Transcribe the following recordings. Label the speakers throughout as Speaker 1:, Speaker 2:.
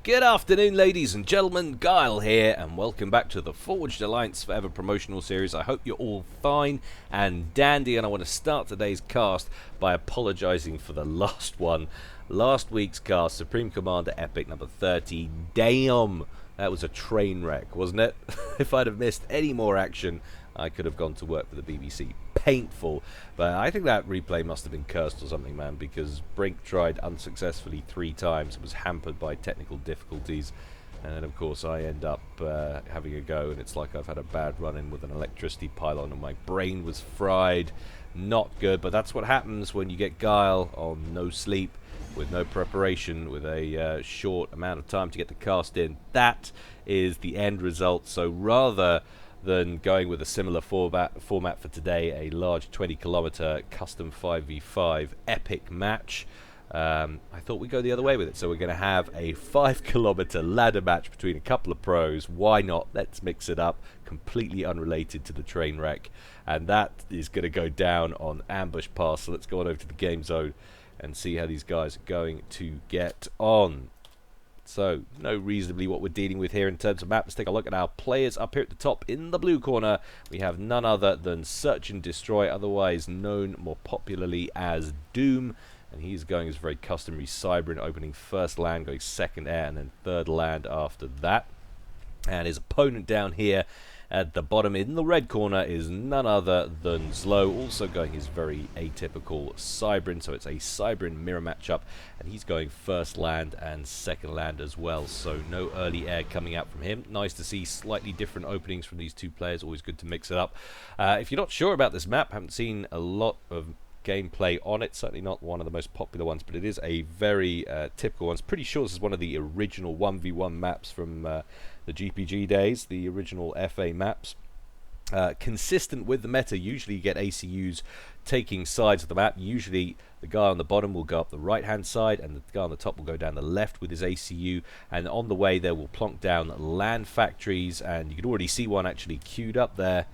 Speaker 1: Good afternoon, ladies and gentlemen. Guile here, and welcome back to the Forged Alliance Forever promotional series. I hope you're all fine and dandy, and I want to start today's cast by apologizing for the last one. Last week's cast, Supreme Commander Epic number 30. Damn, that was a train wreck, wasn't it? If I'd have missed any more action, I could have gone to work for the BBC. Painful. But I think that replay must have been cursed or something, man, because Brink tried unsuccessfully 3 times. It was hampered by technical difficulties. And then, of course, I end up having a go, and it's like I've had a bad run-in with an electricity pylon, and my brain was fried. Not good, but that's what happens when you get Guile on no sleep, with no preparation, with a short amount of time to get the cast in. That is the end result. So rather than going with a similar format for today, a large 20-kilometer custom 5v5 epic match, I thought we'd go the other way with it. So we're going to have a 5-kilometer ladder match between a couple of pros. Why not? Let's mix it up. Completely unrelated to the train wreck. And that is going to go down on Ambush Pass. So let's go on over to the game zone and see how these guys are going to get on. So, know reasonably what we're dealing with here in terms of map. Let's take a look at our players up here at the top. In the blue corner, we have none other than Search and Destroy, otherwise known more popularly as Doom. And he's going as very customary Cybrin, opening first land, going second air, and then third land after that. And his opponent down here at the bottom in the red corner is none other than ZLO, also going his very atypical Cybrin, so it's a Cybrin mirror matchup, and he's going first land and second land as well, so no early air coming out from him. Nice to see slightly different openings from these two players, always good to mix it up. If you're not sure about this map, haven't seen a lot of gameplay on it, certainly not one of the most popular ones, but it is a very typical one. I'm pretty sure this is one of the original 1v1 maps from the GPG days, the original FA maps. Consistent with the meta, usually you get ACUs taking sides of the map. Usually the guy on the bottom will go up the right hand side and the guy on the top will go down the left with his ACU, and on the way there will plonk down land factories, and you can already see one actually queued up there.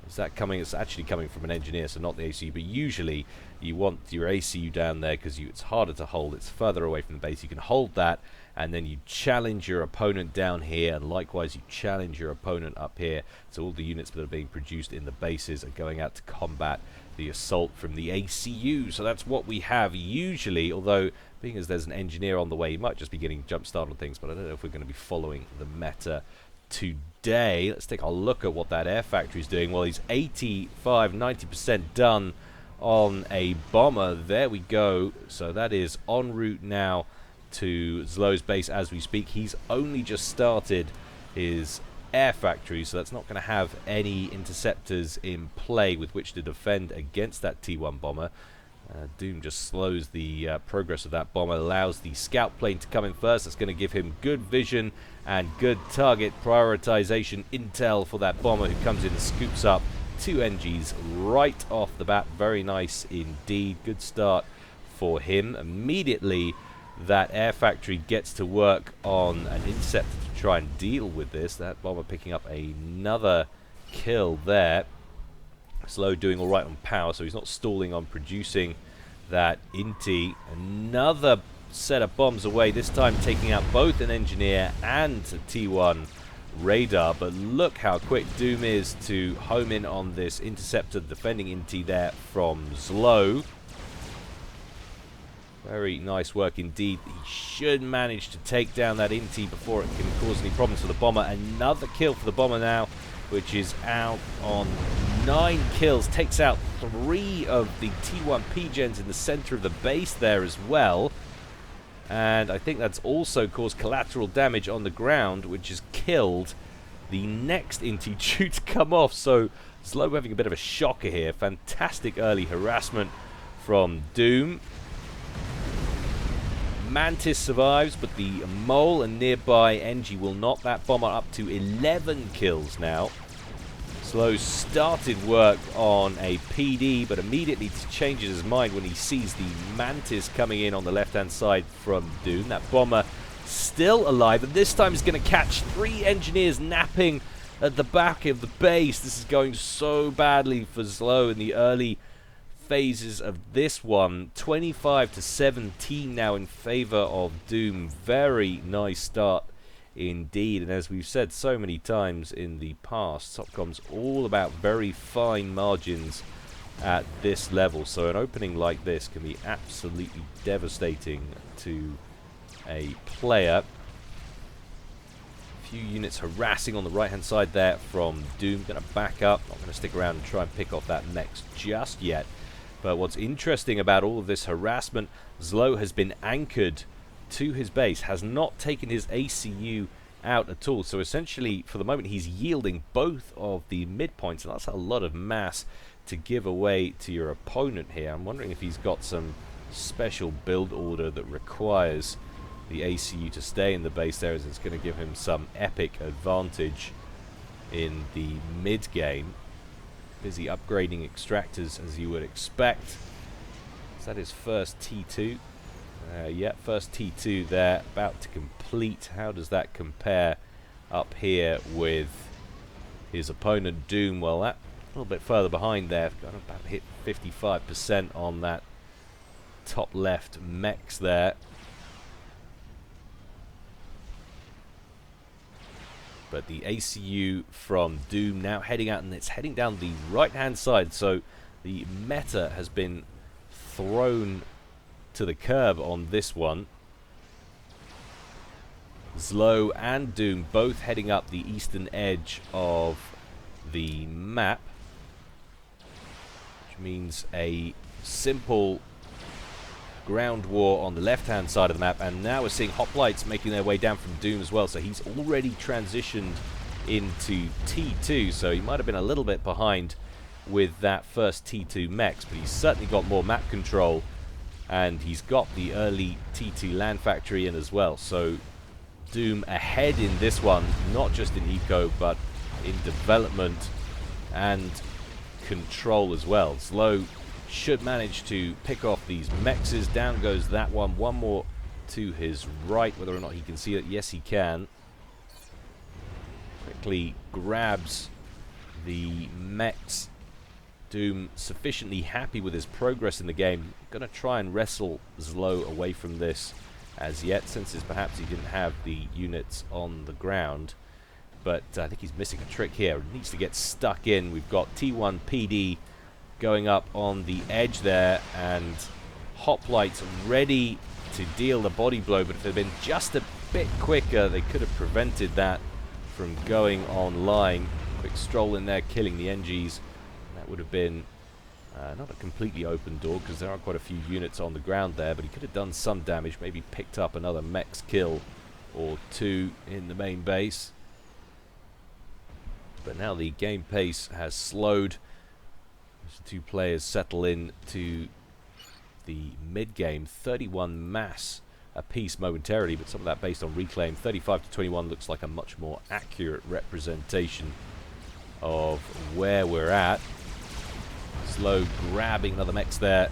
Speaker 1: Is that coming? It's actually coming from an engineer, so not the ACU, but usually you want your ACU down there because it's harder to hold, it's further away from the base. You can hold that, and then you challenge your opponent down here, and likewise you challenge your opponent up here. So all the units that are being produced in the bases are going out to combat the assault from the ACU. So that's what we have usually, although being as there's an engineer on the way, you might just be getting jump start on things, but I don't know if we're going to be following the meta today. Let's take a look at what that air factory is doing. Well, he's 85-90% done on a bomber. There we go. So that is en route now to ZLO's base as we speak. He's only just started his air factory, so that's not going to have any interceptors in play with which to defend against that T1 bomber. Doom just slows the progress of that bomber, allows the scout plane to come in first. That's going to give him good vision and good target prioritization intel for that bomber, who comes in and scoops up 2 NGs right off the bat. Very nice indeed. Good start for him. Immediately that air factory gets to work on an interceptor to try and deal with this. That bomber picking up another kill there. ZLO doing all right on power, so he's not stalling on producing that Inti. Another set of bombs away, this time taking out both an engineer and a T1 radar. But look how quick Doom is to home in on this interceptor, defending Inti there from ZLO. Very nice work indeed. He should manage to take down that Inti before it can cause any problems for the bomber. Another kill for the bomber now, which is out on 9 kills. Takes out 3 of the T1 P-Gens in the center of the base there as well. And I think that's also caused collateral damage on the ground, which has killed the next Inti due to come off. So ZLO having a bit of a shocker here. Fantastic early harassment from Doom. Mantis survives, but the Mole and nearby NG will not. That bomber up to 11 kills now. ZLO started work on a PD, but immediately changes his mind when he sees the Mantis coming in on the left-hand side from Doom. That bomber still alive, and this time is going to catch 3 engineers napping at the back of the base. This is going so badly for ZLO in the early phases of this one. 25-17 now in favor of Doom. Very nice start indeed. And as we've said so many times in the past, Topcom's all about very fine margins at this level. So an opening like this can be absolutely devastating to a player. Few units harassing on the right hand side there from Doom. Going to back up, not going to stick around and try and pick off that mechs just yet. But what's interesting about all of this harassment, ZLO has been anchored to his base, has not taken his ACU out at all. So essentially for the moment he's yielding both of the midpoints, and that's a lot of mass to give away to your opponent here. I'm wondering if he's got some special build order that requires the ACU to stay in the base there, as it's going to give him some epic advantage in the mid game. Busy upgrading extractors as you would expect. Is that his first T2? Yeah, first T2 there, about to complete. How does that compare up here with his opponent Doom? Well, that a little bit further behind there. Got about hit 55% on that top left mechs there. But the ACU from Doom now heading out, and it's heading down the right-hand side. So the meta has been thrown to the curb on this one. ZLO and Doom both heading up the eastern edge of the map, which means a simple ground war on the left-hand side of the map. And now we're seeing hoplites making their way down from Doom as well, so he's already transitioned into T2, so he might have been a little bit behind with that first T2 mechs, but he's certainly got more map control, and he's got the early T2 land factory in as well. So Doom ahead in this one, not just in eco but in development and control as well. ZLO should manage to pick off these mexes. Down goes that one. One more to his right. Whether or not he can see it, yes he can. Quickly grabs the mechs. Doom sufficiently happy with his progress in the game. Gonna try and wrestle ZLO away from this as yet, since perhaps he didn't have the units on the ground. But I think he's missing a trick here. Needs to get stuck in. We've got T1 PD going up on the edge there, and hoplites ready to deal the body blow, but if they'd been just a bit quicker they could have prevented that from going online. Quick stroll in there, killing the NGs. That would have been not a completely open door, because there are quite a few units on the ground there, but he could have done some damage, maybe picked up another mech's kill or two in the main base. But now the game pace has slowed. The two players settle in to the mid-game. 31 mass apiece momentarily, but some of that based on reclaim. 35-21 looks like a much more accurate representation of where we're at. ZLO grabbing another mechs there,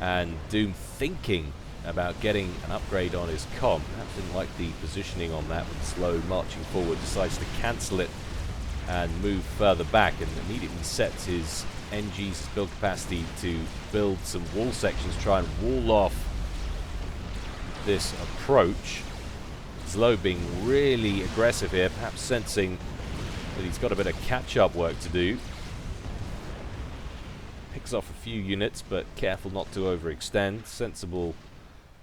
Speaker 1: and Doom thinking about getting an upgrade on his comm. Perhaps didn't like the positioning on that, with ZLO marching forward, decides to cancel it and move further back, and immediately sets his NGs, his build capacity, to build some wall sections, try and wall off this approach. ZLO being really aggressive here, perhaps sensing that he's got a bit of catch-up work to do. Picks off a few units, but careful not to overextend. Sensible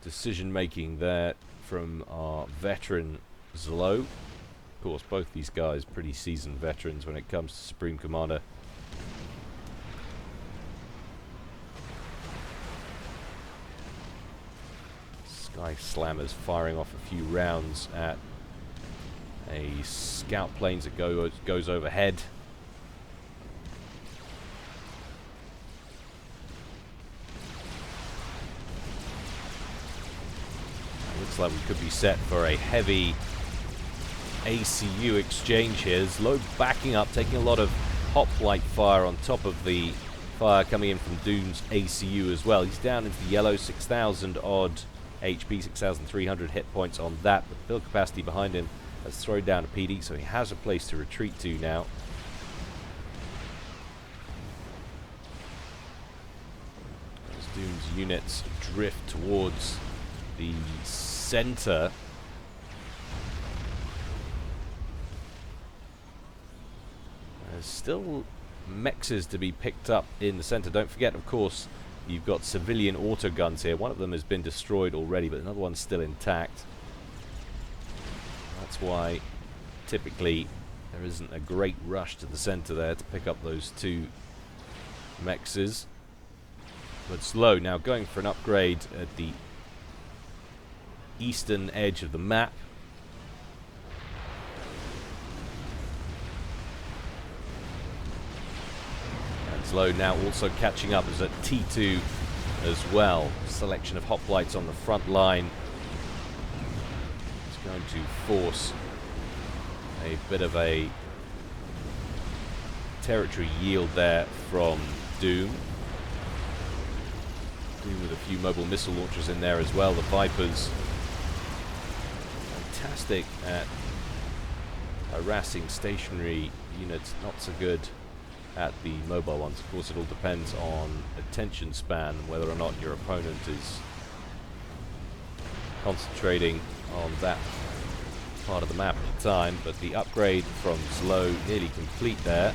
Speaker 1: decision-making there from our veteran ZLO. Of course, both these guys pretty seasoned veterans when it comes to Supreme Commander. Sky Slammers firing off a few rounds at a scout planes that goes overhead. Looks like we could be set for a heavy ACU exchange here. ZLO backing up, taking a lot of hoplite fire on top of the fire coming in from Doom's ACU as well. He's down into the yellow, 6,000 odd HP, 6,300 hit points on that, but build capacity behind him has thrown down a PD, so he has a place to retreat to now. Doom's units drift towards the center. There's still mexes to be picked up in the center. Don't forget, of course, you've got civilian auto guns here. One of them has been destroyed already, but another one's still intact. That's why typically there isn't a great rush to the center there to pick up those two mexes. But ZLO now going for an upgrade at the eastern edge of the map. And ZLO now also catching up as at T2 as well. Selection of hoplites on the front line. It's going to force a bit of a territory yield there from Doom. Doom with a few mobile missile launchers in there as well. The Vipers fantastic at harassing stationary units, not so good at the mobile ones. Of course, it all depends on attention span, whether or not your opponent is concentrating on that part of the map at the time. But the upgrade from ZLO nearly complete there.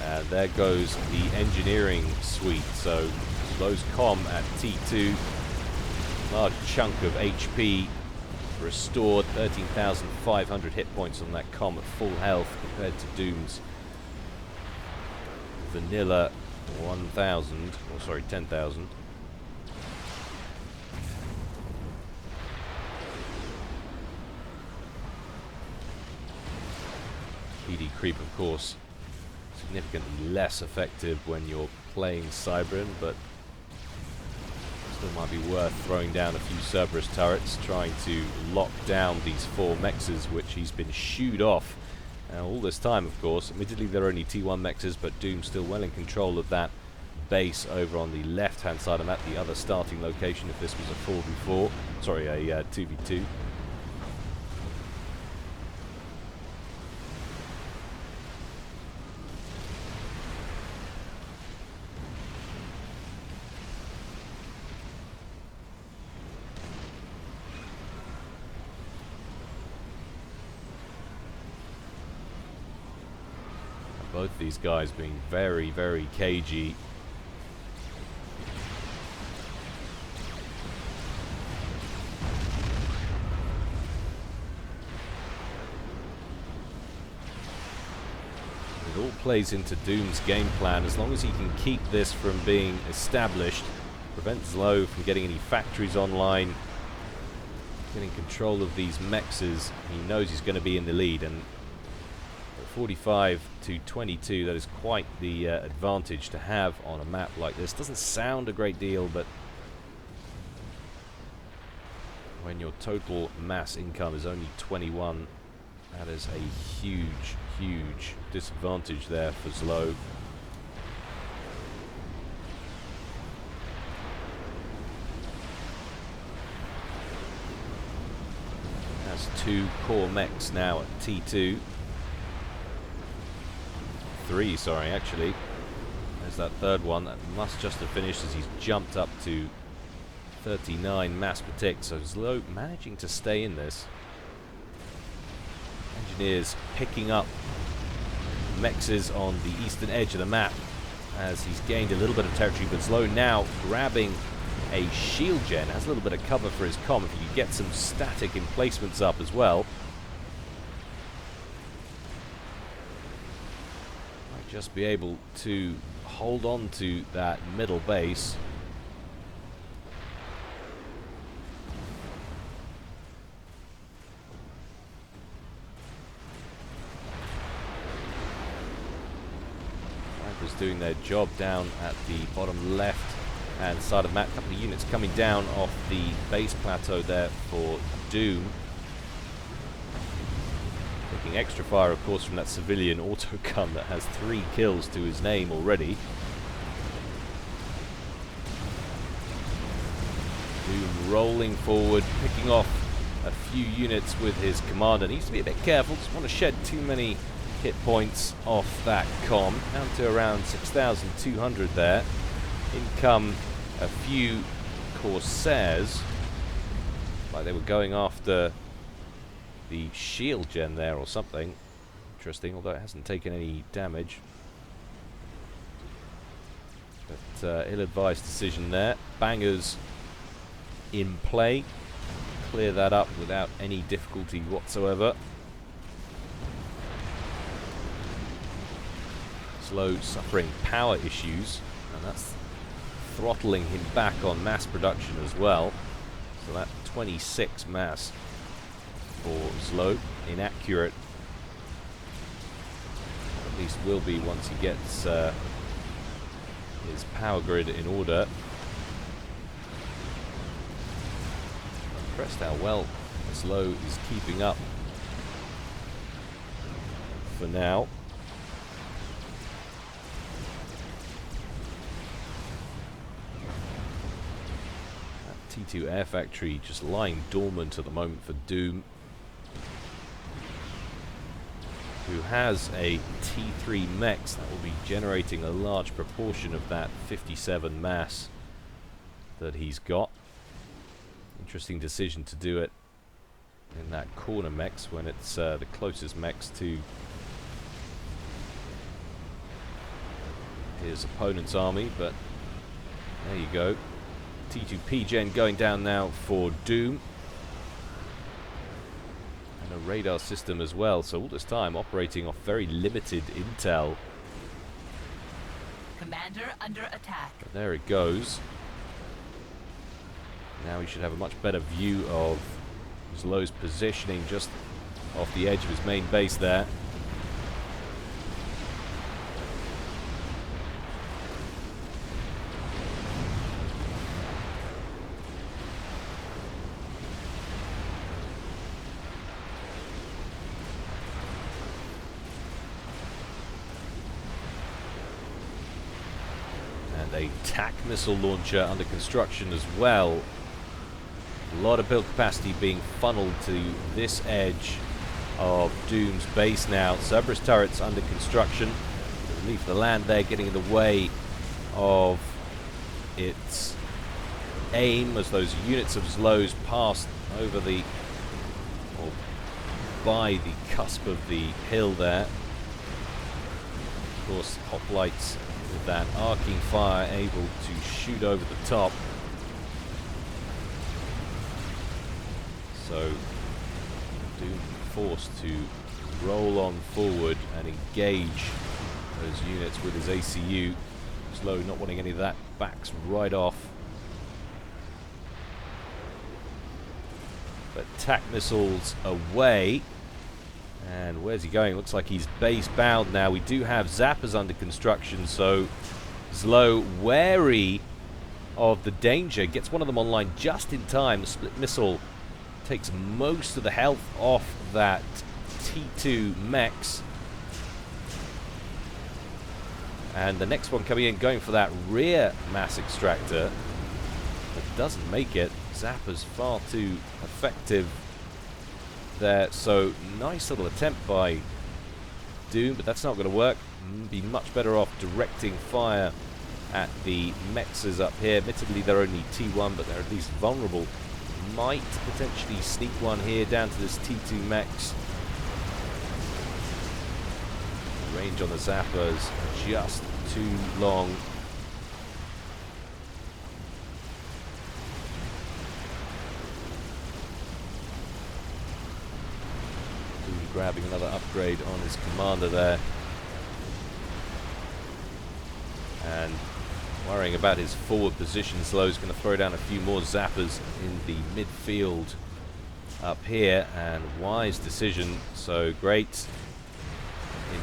Speaker 1: And there goes the engineering suite. So ZLO's comm at T2, large chunk of HP restored, 13,500 hit points on that comm at full health compared to Doom's vanilla 1,000, or sorry, 10,000. PD creep, of course, significantly less effective when you're playing Cybran, but still might be worth throwing down a few Cerberus turrets, trying to lock down these four mexes, which he's been shooed off all this time, of course. Admittedly, they're only T1 mexes, but Doom's still well in control of that base over on the left-hand side. I'm at the other starting location if this was a 4v4, sorry, a 2v2. Both these guys being very, very cagey. It all plays into Doom's game plan. As long as he can keep this from being established, prevent ZLO from getting any factories online, getting control of these mexes, he knows he's going to be in the lead. And 45 to 22, that is quite the advantage to have on a map like this. Doesn't sound a great deal, but when your total mass income is only 21, that is a huge, huge disadvantage there for ZLO. Has two core mechs now at T2. Three, sorry, actually. There's that third one. That must just have finished as he's jumped up to 39 mass per tick. So ZLO managing to stay in this. Engineers picking up mexes on the eastern edge of the map as he's gained a little bit of territory. But ZLO now grabbing a shield gen. Has a little bit of cover for his comm. If you could get some static emplacements up as well. Just be able to hold on to that middle base. Vipers doing their job down at the bottom left hand side of the map. A couple of units coming down off the base plateau there for Doom. Taking extra fire, of course, from that civilian auto gun that has 3 kills to his name already. Doom rolling forward, picking off a few units with his commander. Needs to be a bit careful, doesn't want to shed too many hit points off that comm. Down to around 6,200 there. In come a few Corsairs, like they were going after the shield gen there or something. Interesting, although it hasn't taken any damage. But ill-advised decision there. Bangers in play. Clear that up without any difficulty whatsoever. ZLO suffering power issues, and that's throttling him back on mass production as well. So that 26 mass for ZLO, inaccurate. At least will be once he gets his power grid in order. Impressed how well ZLO is keeping up for now. That T2 Air Factory just lying dormant at the moment for Doom, who has a T3 mechs that will be generating a large proportion of that 57 mass that he's got. Interesting decision to do it in that corner mechs when it's the closest mechs to his opponent's army, but there you go. T2 PGen going down now for Doom. And a radar system as well, so all this time operating off very limited intel.
Speaker 2: Commander under attack.
Speaker 1: But there it goes. Now we should have a much better view of ZLO's positioning just off the edge of his main base there. And a TAC missile launcher under construction as well. A lot of build capacity being funneled to this edge of Doom's base now. Cerberus turrets under construction. Leave the land there getting in the way of its aim as those units of ZLO's passed over the, or by the cusp of the hill there. Of course, hoplites with that arcing fire able to shoot over the top. So Doom forced to roll on forward and engage those units with his ACU. ZLO not wanting any of that, backs right off. But TAC missiles away. And where's he going? Looks like he's base bound now. We do have zappers under construction, so ZLO wary of the danger. Gets one of them online just in time. The split missile takes most of the health off that T2 mechs. And the next one coming in, going for that rear mass extractor, but doesn't make it. Zapper's far too effective there. So nice little attempt by Doom, but that's not going to work. Be much better off directing fire at the mechs up here. Admittedly, they're only T1, but they're at least vulnerable. Might potentially sneak one here down to this T2 mechs. Range on the zappers just too long. Doom grabbing another upgrade on his commander there. And worrying about his forward position. ZLO's going to throw down a few more zappers in the midfield up here, and wise decision. So great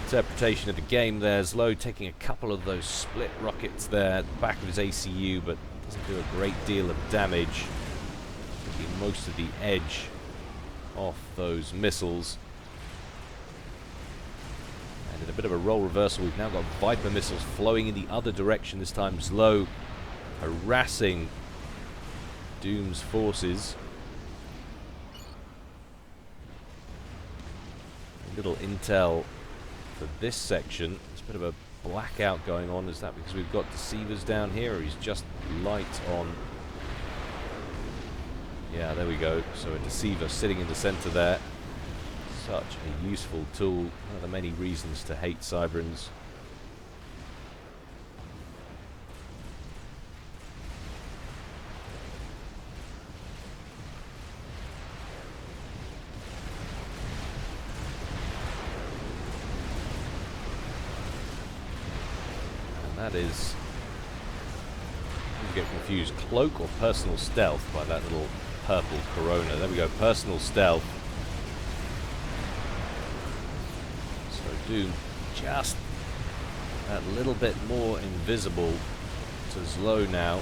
Speaker 1: interpretation of the game there. ZLO taking a couple of those split rockets there at the back of his ACU, but doesn't do a great deal of damage. Taking most of the edge off those missiles. And in a bit of a role reversal, we've now got Viper missiles flowing in the other direction. This time ZLO harassing Doom's forces. A little intel for this section. It's a bit of a blackout going on. Is that because we've got deceivers down here, or he's just light on? Yeah, there we go. So a deceiver sitting in the center there. Such a useful tool. One of the many reasons to hate Cyberans. That is, you get confused, cloak or personal stealth by that little purple corona. There we go, personal stealth. So Doom just that little bit more invisible to ZLO now.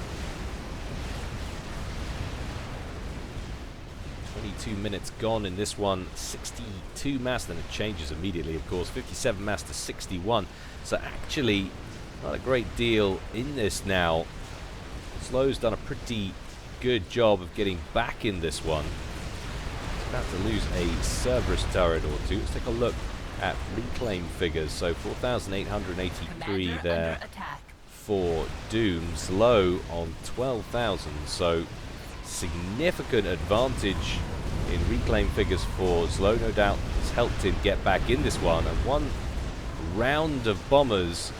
Speaker 1: 22 minutes gone in this one, 62 mass, then it changes immediately, of course, 57 mass to 61. So actually, not a great deal in this now. ZLO's done a pretty good job of getting back in this one. He's about to lose a Cerberus turret or two. Let's take a look at reclaim figures. So 4,883 there for Doom. ZLO on 12,000. So significant advantage in reclaim figures for ZLO. No doubt has helped him get back in this one. And one round of bombers,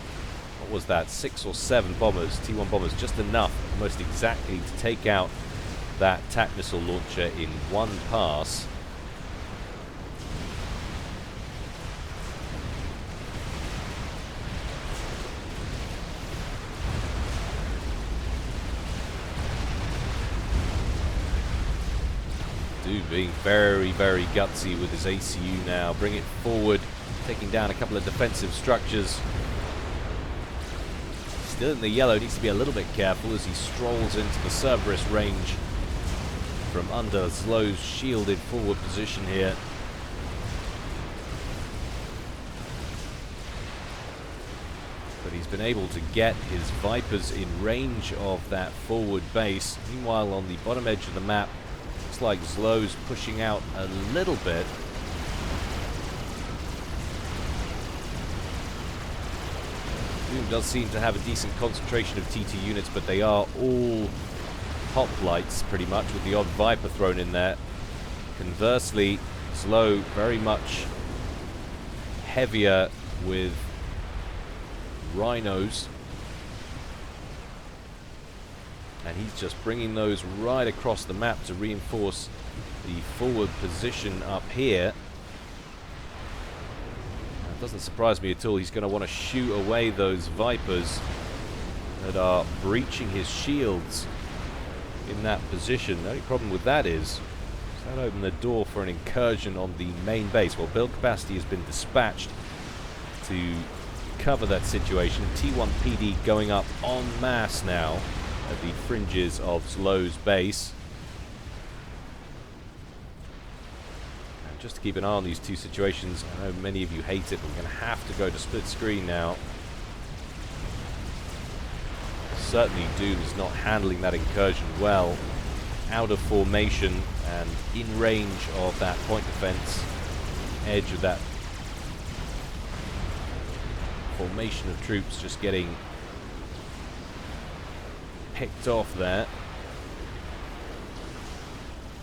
Speaker 1: what was that, 6 or 7 bombers, T1 bombers, just enough, almost exactly, to take out that TAC missile launcher in one pass. Dude being very, very gutsy with his ACU now. Bring it forward, taking down a couple of defensive structures. Still in the yellow, needs to be a little bit careful as he strolls into the Cerberus range from under ZLO's shielded forward position here. But he's been able to get his Vipers in range of that forward base. Meanwhile, on the bottom edge of the map, looks like ZLO's pushing out a little bit. Doom does seem to have a decent concentration of TT units, but they are all hoplites pretty much, with the odd Viper thrown in there. Conversely, ZLO very much heavier with Rhinos. And he's just bringing those right across the map to reinforce the forward position up here. It doesn't surprise me at all. He's going to want to shoot away those Vipers that are breaching his shields in that position. The only problem with that is, does that open the door for an incursion on the main base? Well, build capacity has been dispatched to cover that situation. T1 PD going up en masse now at the fringes of ZLO's base. Just to keep an eye on these two situations. I know many of you hate it, but we're going to have to go to split screen now. Certainly Doom is not handling that incursion well. Out of formation and in range of that point defense, edge of that formation of troops, just getting picked off there.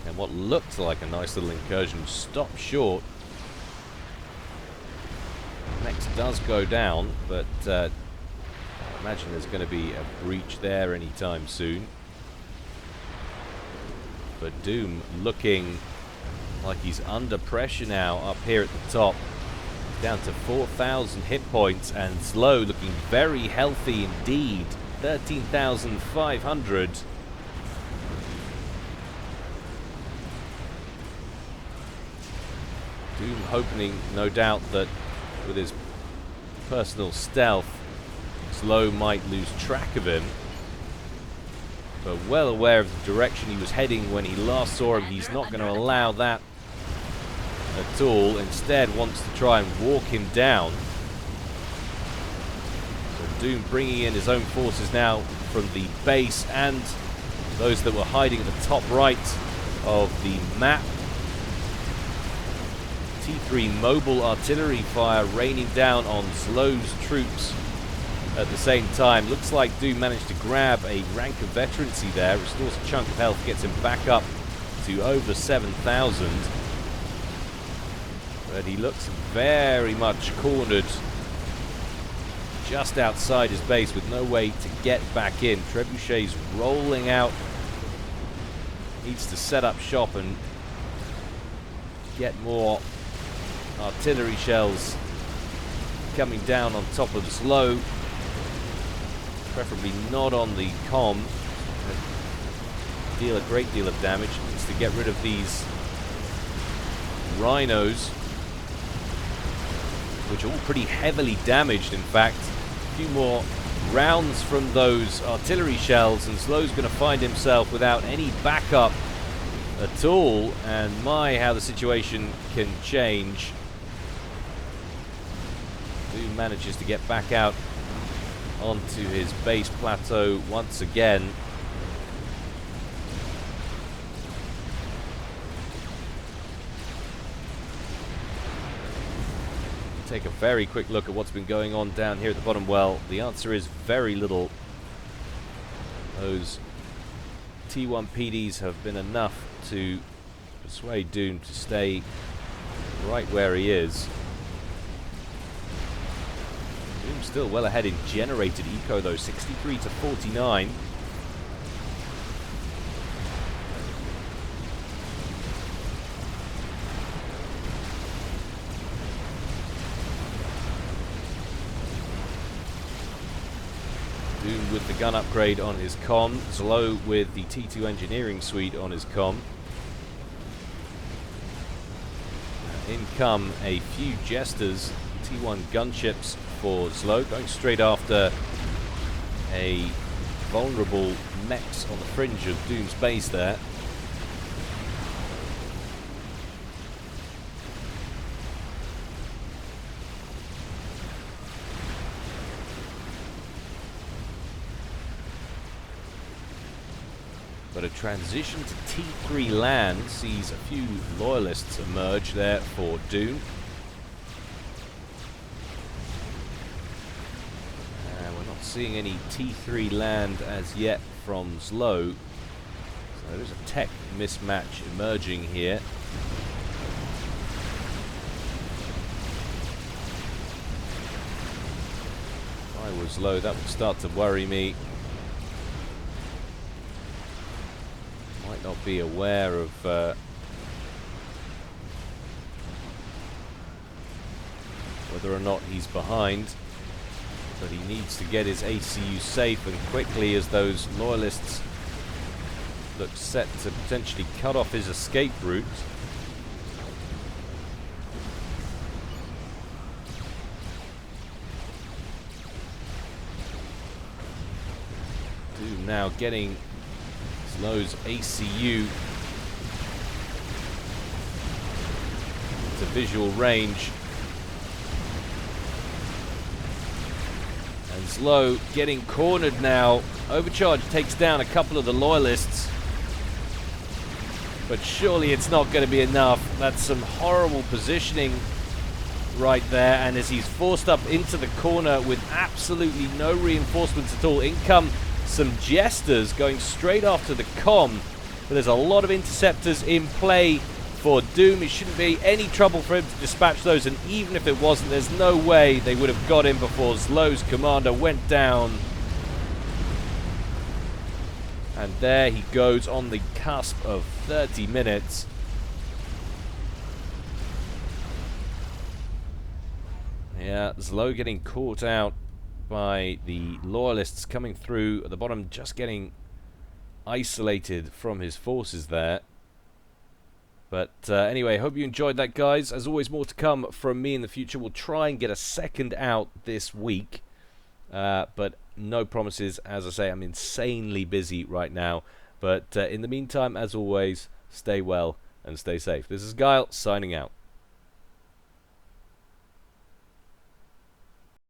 Speaker 1: And what looked like a nice little incursion stopped short. Next does go down, but I imagine there's going to be a breach there anytime soon. But Doom looking like he's under pressure now up here at the top. Down to 4,000 hit points, and ZLO looking very healthy indeed. 13,500. Doom hoping, no doubt, that with his personal stealth, ZLO might lose track of him. But well aware of the direction he was heading when he last saw him, he's not going to allow that at all. Instead, wants to try and walk him down. So Doom bringing in his own forces now from the base and those that were hiding at the top right of the map. T3 mobile artillery fire raining down on ZLO's troops at the same time. Looks like Doom managed to grab a rank of veterancy there, restores a chunk of health, gets him back up to over 7,000. But he looks very much cornered just outside his base with no way to get back in. Trebuchet's rolling out. Needs to set up shop and get more artillery shells coming down on top of ZLO. Preferably not on the comm. Deal a great deal of damage. Needs to get rid of these rhinos, which are all pretty heavily damaged, in fact. A few more rounds from those artillery shells, and ZLO's going to find himself without any backup at all. And my, how the situation can change. Doom manages to get back out onto his base plateau once again. Take a very quick look at what's been going on down here at the bottom. Well, the answer is very little. Those T1 PDs have been enough to persuade Doom to stay right where he is. Doom's still well ahead in generated eco though, 63 to 49. Doom with the gun upgrade on his comm, ZLO with the T2 engineering suite on his comm. In come a few jesters, T1 gunships for ZLO, going straight after a vulnerable mechs on the fringe of Doom's base there. But a transition to T3 land sees a few loyalists emerge there for Doom. And we're not seeing any T3 land as yet from ZLO. So there's a tech mismatch emerging here. If I was ZLO, that would start to worry me. Might not be aware of whether or not he's behind, but he needs to get his ACU safe and quickly, as those loyalists look set to potentially cut off his escape route. Doom now getting ZLO's ACU into visual range, and ZLO getting cornered now. Overcharge takes down a couple of the loyalists, but surely it's not going to be enough. That's some horrible positioning right there, and as he's forced up into the corner with absolutely no reinforcements at all, in come some jesters going straight after the comm, but there's a lot of interceptors in play for Doom. It shouldn't be any trouble for him to dispatch those, and even if it wasn't, there's no way they would have got him before ZLO's commander went down. And there he goes on the cusp of 30 minutes. Yeah, ZLO getting caught out by the loyalists coming through at the bottom, just getting isolated from his forces there. But anyway, hope you enjoyed that, guys. As always, more to come from me in the future. We'll try and get a second out this week, but no promises. As I say, I'm insanely busy right now. But in the meantime, as always, stay well and stay safe. This is Guile, signing out.